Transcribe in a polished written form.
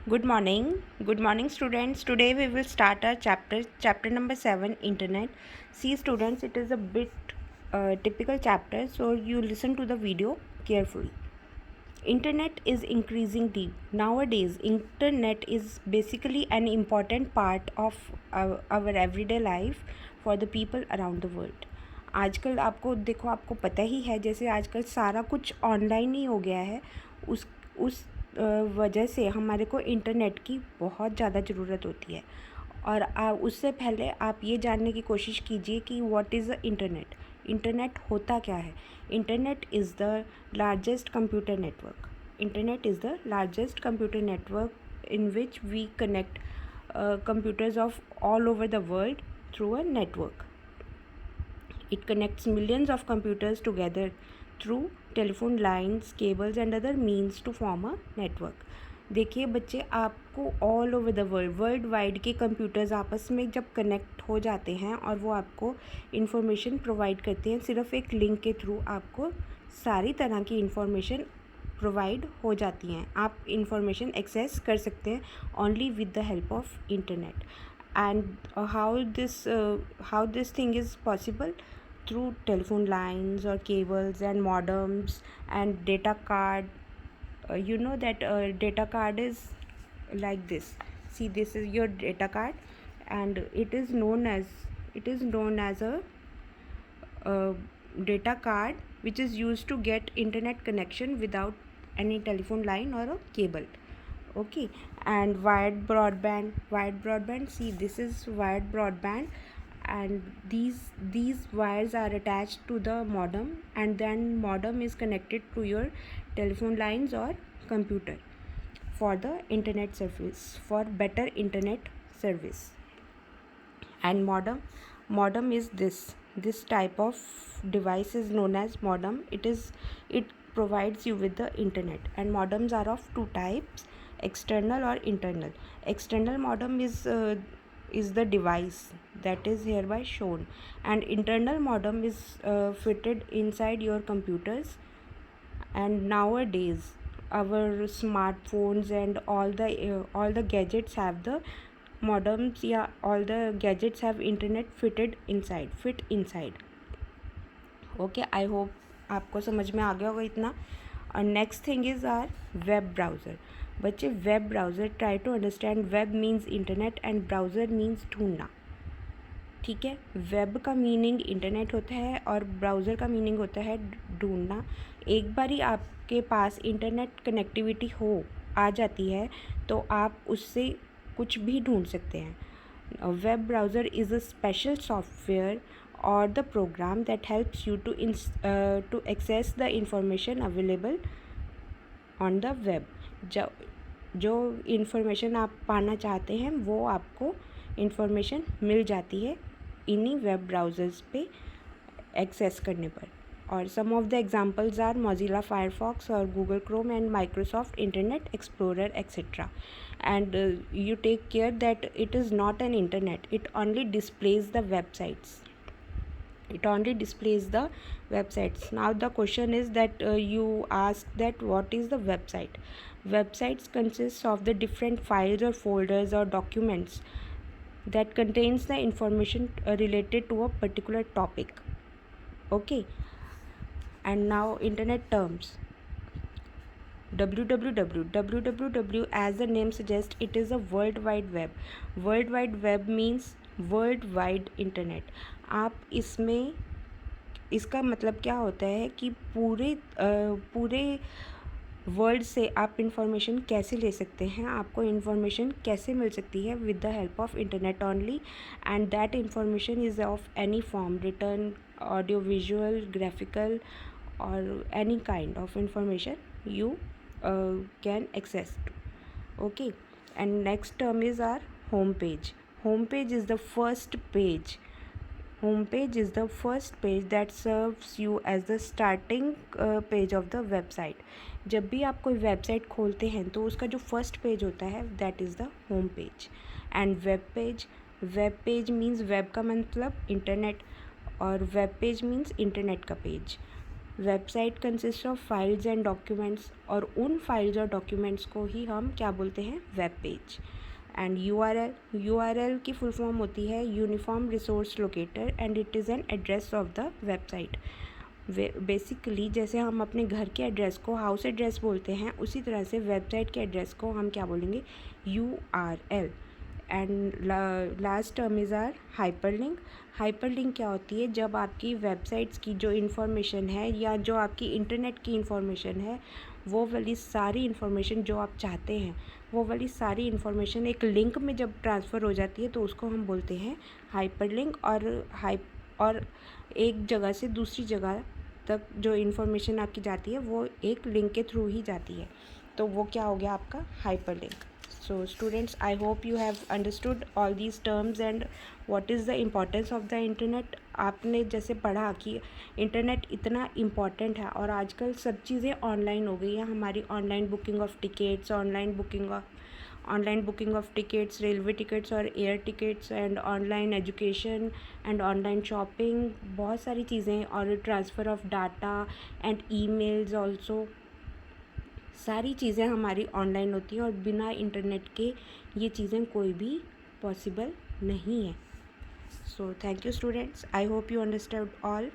Good morning students. Today we will start our chapter number 7, Internet. See students, it is a bit typical chapter, so you listen to the video carefully. Internet is increasing deep. Nowadays, internet is basically an important part of our everyday life for the people around the world. आजकल आपको पता ही है, जैसे आजकल सारा कुछ online ही हो गया है, उस वजह से हमारे को इंटरनेट की बहुत ज़्यादा ज़रूरत होती है। और उससे पहले आप ये जानने की कोशिश कीजिए कि what is the internet. Internet होता क्या है? Internet is the largest computer network. Internet is the largest computer network in which we connect computers of all over the world through a network. It connects millions of computers together through telephone lines, cables and other means to form a network. देखिए बच्चे, आपको all over the world wide के computers आपस में जब connect हो जाते हैं और वो आपको इन्फॉर्मेशन प्रोवाइड करते हैं, सिर्फ एक लिंक के थ्रू आपको सारी तरह की इन्फॉर्मेशन प्रोवाइड हो जाती हैं। आप इन्फॉर्मेशन एक्सेस कर सकते हैं only with the help of internet. And how this thing is possible? Through telephone lines or cables and modems and data card. You know that data card is like this. See, this is your data card, and it is known as a data card which is used to get internet connection without any telephone line or a cable. Okay. And wired broadband, see, this is wired broadband, and these wires are attached to the modem, and then modem is connected to your telephone lines or computer for the internet service, for better internet service. And modem is this type of device is known as modem. It provides you with the internet, and modems are of two types: external or internal. External modem is the device that is hereby shown, and internal modem is fitted inside your computers. And nowadays our smartphones and all the gadgets have the modems, या all the gadgets have internet fit inside. Okay, I hope आपको समझ में आ गया होगा इतना. And next thing is our web browser. बच्चे, web browser, try to understand. Web means internet and browser means ढूंढना. ठीक है, वेब का मीनिंग इंटरनेट होता है और ब्राउज़र का मीनिंग होता है ढूंढना. एक बार ही आपके पास इंटरनेट कनेक्टिविटी आ जाती है तो आप उससे कुछ भी ढूंढ सकते हैं. Web browser is a special software or the program that helps you to access the information available on the web. जो इन्फॉर्मेशन आप पाना चाहते हैं वो आपको इन्फॉर्मेशन मिल जाती है इन्हीं वेब ब्राउज़र्स पे एक्सेस करने पर. और some of the examples are Mozilla Firefox और Google Chrome and Microsoft Internet Explorer etcetera. And you take care that it is not an internet, it only displays the websites. Now the question is that you ask that what is the website. Websites consists of the different files or folders or documents that contains the information related to a particular topic. Okay. And now internet terms. www, as the name suggests, it is a world wide web. World wide web means world wide internet. आप इसमें, इसका मतलब क्या होता है कि पूरे world से आप इंफॉर्मेशन कैसे ले सकते हैं, आपको इंफॉर्मेशन कैसे मिल सकती है with the help of internet only. And that information is of any form, written, audio visual, graphical और any kind of information you can access to. Okay. And next term is our home page. Home page is the first page. Home page is the first page that serves you as the starting page of the website. जब भी आप कोई website खोलते हैं तो उसका जो first page होता है that is the home page. And web page means web का मतलब इंटरनेट और वेब पेज मीन्स इंटरनेट का page. Website consist of files and documents, और उन फाइल्स और डॉक्यूमेंट्स को ही हम क्या बोलते हैं, वेब पेज। एंड यूआरएल की फुल फॉर्म होती है uniform resource locator and it is an address of the website. Basically जैसे हम अपने घर के एड्रेस को हाउस एड्रेस बोलते हैं, उसी तरह से वेबसाइट के एड्रेस को हम क्या बोलेंगे, URL. And last term is our hyperlink. Hyperlink क्या होती है, जब आपकी वेबसाइट्स की जो इन्फॉर्मेशन है या जो आपकी इंटरनेट की इन्फॉर्मेशन है, वो वाली सारी इन्फॉर्मेशन जो आप चाहते हैं, वो वाली सारी इन्फॉर्मेशन एक लिंक में जब ट्रांसफ़र हो जाती है तो उसको हम बोलते हैं हाइपरलिंक। और एक जगह से दूसरी जगह तक जो इन्फॉर्मेशन आपकी जाती है वो एक लिंक के थ्रू ही जाती है, तो वो क्या हो गया आपका hyperlink. So students, I hope you have understood all these terms and what is the importance of the internet। आपने जैसे पढ़ा कि इंटरनेट इतना इम्पॉर्टेंट है और आजकल सब चीज़ें ऑनलाइन हो गई हैं। हमारी online booking of tickets, online booking of tickets, railway tickets और air tickets, and online education and online shopping, बहुत सारी चीज़ें, और transfer of data and emails also, सारी चीज़ें हमारी ऑनलाइन होती हैं और बिना इंटरनेट के ये चीज़ें कोई भी पॉसिबल नहीं है। So thank you students, I hope you understand all.